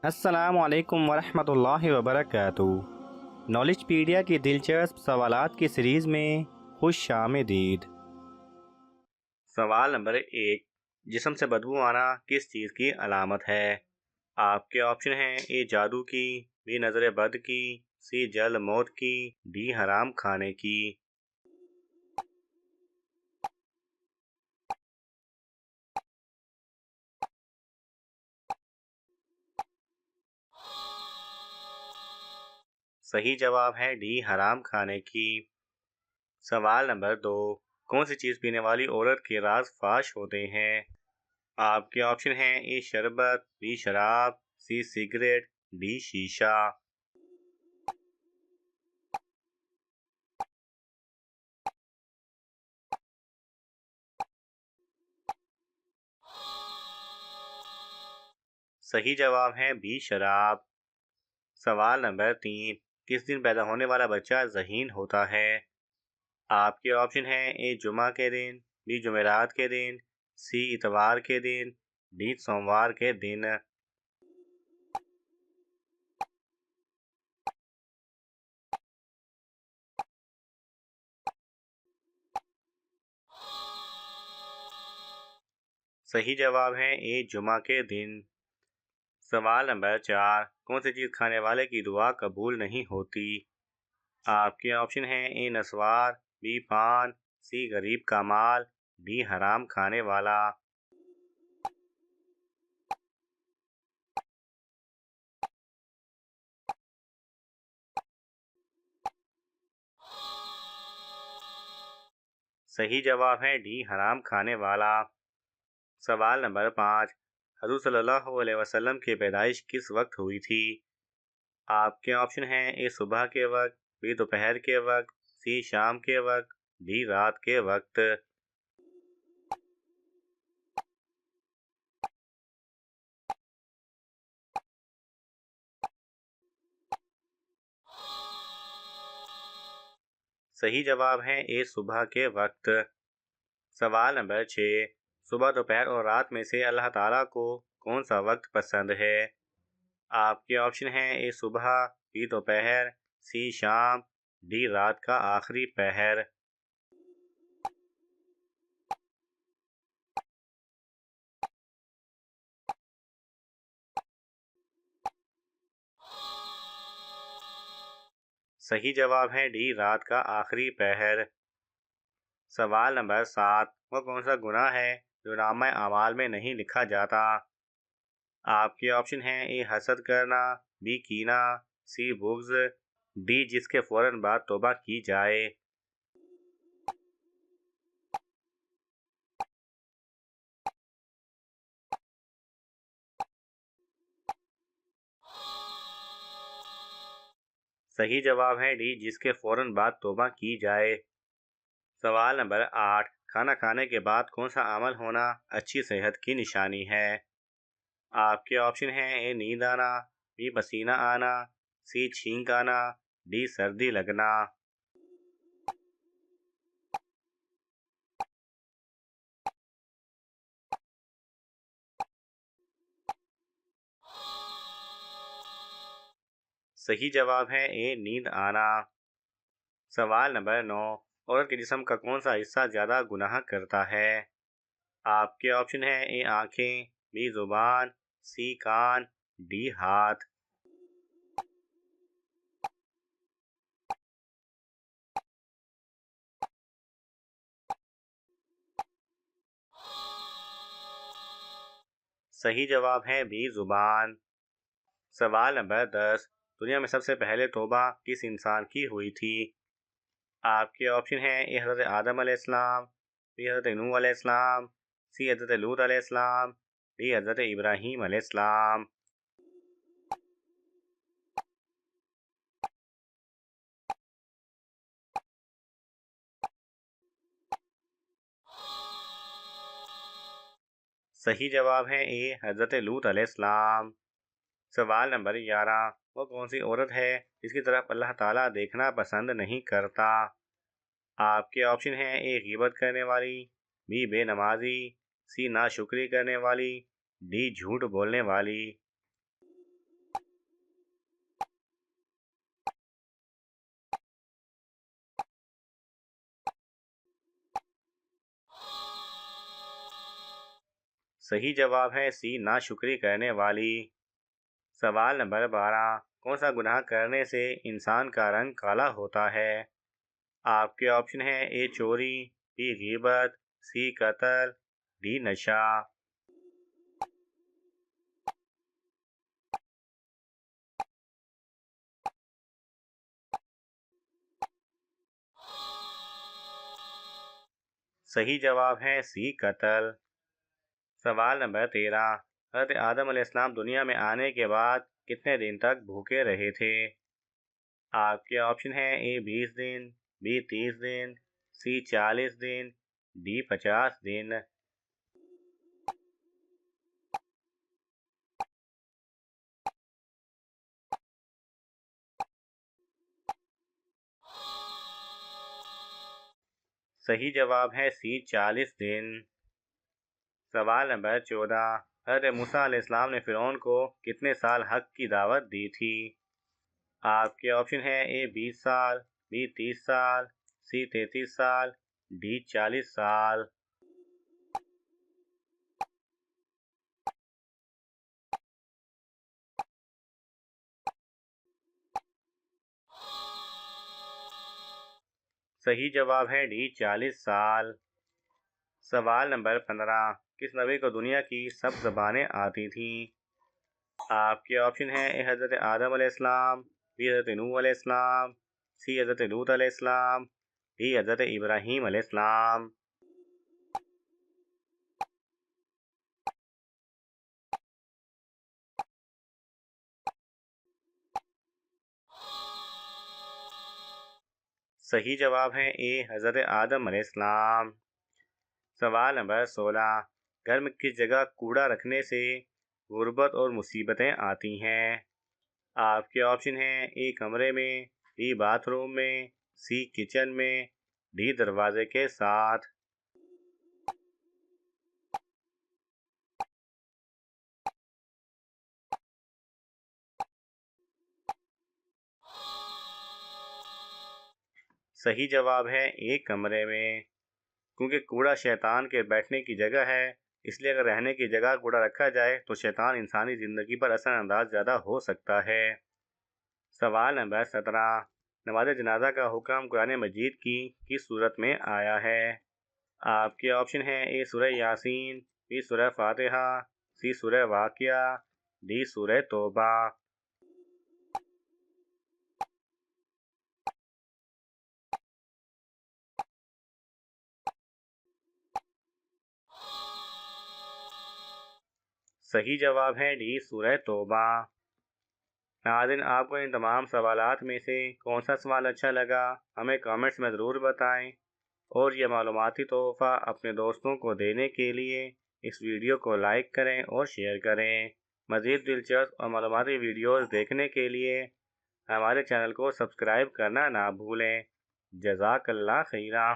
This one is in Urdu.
السلام علیکم ورحمۃ اللہ وبرکاتہ۔ نالج پیڈیا کی دلچسپ سوالات کی سیریز میں خوش آمدید۔ سوال نمبر 1، جسم سے بدبو آنا کس چیز کی علامت ہے؟ آپ کے آپشن ہیں: اے جادو کی، بی نظر بد کی، سی جلد موت کی، ڈی حرام کھانے کی۔ صحیح جواب ہے ڈی حرام کھانے کی۔ سوال نمبر 2، کون سی چیز پینے والی عورت کے راز فاش ہوتے ہیں؟ آپ کے آپشن ہیں: اے شربت، بی شراب، سی سگریٹ، ڈی شیشہ۔ صحیح جواب ہے بی شراب۔ سوال نمبر 3، کس دن پیدا ہونے والا بچہ ذہین ہوتا ہے؟ آپ کے آپشن ہیں: اے جمعہ کے دن، بی جمعرات کے دن، سی اتوار کے دن، ڈی سوموار کے دن۔ صحیح جواب ہے اے جمعہ کے دن۔ سوال نمبر 4، کون سی چیز کھانے والے کی دعا قبول نہیں ہوتی؟ آپ کے آپشن ہیں: اے نسوار، بی پان، سی غریب کا مال، ڈی حرام کھانے والا۔ صحیح جواب ہے ڈی حرام کھانے والا۔ سوال نمبر 5، حضور صلی اللہ علیہ وسلم کی پیدائش کس وقت ہوئی تھی؟ آپ کے آپشن ہیں: اے صبح کے وقت، بی دوپہر کے وقت، سی شام کے وقت، ڈی رات کے وقت۔ صحیح جواب ہے اے صبح کے وقت۔ سوال نمبر 6، صبح، دوپہر اور رات میں سے اللہ تعالیٰ کو کون سا وقت پسند ہے؟ آپ کے آپشن ہیں: اے صبح، بی دوپہر، سی شام، ڈی رات کا آخری پہر۔ صحیح جواب ہے ڈی رات کا آخری پہر۔ سوال نمبر 7، وہ کون سا گناہ ہے جو نامہ اعمال میں نہیں لکھا جاتا؟ آپ کے آپشن ہیں: اے حسد کرنا، بی کینہ، سی بغض، ڈی جس کے فوراً بعد توبہ کی جائے۔ صحیح جواب ہے ڈی جس کے فوراً بعد توبہ کی جائے۔ سوال نمبر 8، کھانا کھانے کے بعد کون سا عمل ہونا اچھی صحت کی نشانی ہے؟ آپ کے آپشن ہیں: اے نیند آنا، بی پسینہ آنا، سی چھینک آنا، ڈی سردی لگنا۔ صحیح جواب ہے اے نیند آنا۔ سوال نمبر 9، عورت کے جسم کا کون سا حصہ زیادہ گناہ کرتا ہے؟ آپ کے آپشن ہیں: اے آنکھیں، بی زبان، سی کان، ڈی ہاتھ۔ صحیح جواب ہے بی زبان۔ سوال نمبر 10، دنیا میں سب سے پہلے توبہ کس انسان کی ہوئی تھی؟ آپ کے آپشن ہیں: اے حضرت آدم علیہ السلام، بی حضرت نوح علیہ السلام، سی حضرت لوط علیہ السلام، ڈی حضرت ابراہیم علیہ السلام۔ صحیح جواب ہے اے حضرت لوط علیہ السلام۔ سوال نمبر 11، وہ کون سی عورت ہے جس کی طرف اللہ تعالیٰ دیکھنا پسند نہیں کرتا؟ آپ کے آپشن ہیں: اے غیبت کرنے والی، بی بے نمازی، سی ناشکری کرنے والی، ڈی جھوٹ بولنے والی۔ صحیح جواب ہے سی ناشکری کرنے والی۔ سوال نمبر 12 کون سا گناہ کرنے سے انسان کا رنگ کالا ہوتا ہے؟ آپ کے آپشن ہیں اے چوری، بی غیبت، سی قتل، ڈی نشہ۔ صحیح جواب ہے سی قتل۔ سوال نمبر 13 حضرت آدم علیہ السلام دنیا میں آنے کے بعد کتنے دن تک بھوکے رہے تھے؟ آپ کے آپشن ہیں اے 20 دن، be 30 then, C 40 then, D 50 دن۔ صحیح جواب ہے سی 40 دن۔ سوال نمبر 14 حضرت موسیٰ علیہ السلام نے فرعون کو کتنے سال حق کی دعوت دی تھی؟ آپ کے آپشن ہیں اے 20 سال، بی 30 سال، سی 33 سال، ڈی 40 سال۔ صحیح جواب ہے ڈی 40 سال۔ سوال نمبر 15 کس نبی کو دنیا کی سب زبانیں آتی تھیں؟ آپ کے آپشن ہیں اے حضرت آدم علیہ السلام، بی حضرت نوح علیہ السلام، سی حضرت لوط علیہ السلام، ڈی حضرت ابراہیم علیہ السلام۔ صحیح جواب ہے اے حضرت آدم علیہ السلام۔ سوال نمبر 16 گھر میں کس جگہ کوڑا رکھنے سے غربت اور مصیبتیں آتی ہیں؟ آپ کے آپشن ہیں اے کمرے میں، بی باتھ روم میں، سی کچن میں، ڈی دروازے کے ساتھ۔ صحیح جواب ہے اے کمرے میں، کیونکہ کوڑا شیطان کے بیٹھنے کی جگہ ہے، اس لیے اگر رہنے کی جگہ کوڑا رکھا جائے تو شیطان انسانی زندگی پر اثر انداز زیادہ ہو سکتا ہے۔ سوال نمبر 17 نماز جنازہ کا حکم قرآن مجید کی کس صورت میں آیا ہے؟ آپ کے آپشن ہیں اے سورہ یاسین، بی سورہ فاتحہ، سی سورہ واقعہ، ڈی سورہ توبہ۔ صحیح جواب ہے ڈی سورہ توبہ۔ ناظرین آپ کو ان تمام سوالات میں سے کون سا سوال اچھا لگا ہمیں کامنٹس میں ضرور بتائیں، اور یہ معلوماتی تحفہ اپنے دوستوں کو دینے کے لیے اس ویڈیو کو لائک کریں اور شیئر کریں۔ مزید دلچسپ اور معلوماتی ویڈیوز دیکھنے کے لیے ہمارے چینل کو سبسکرائب کرنا نہ بھولیں۔ جزاک اللہ خیرہ۔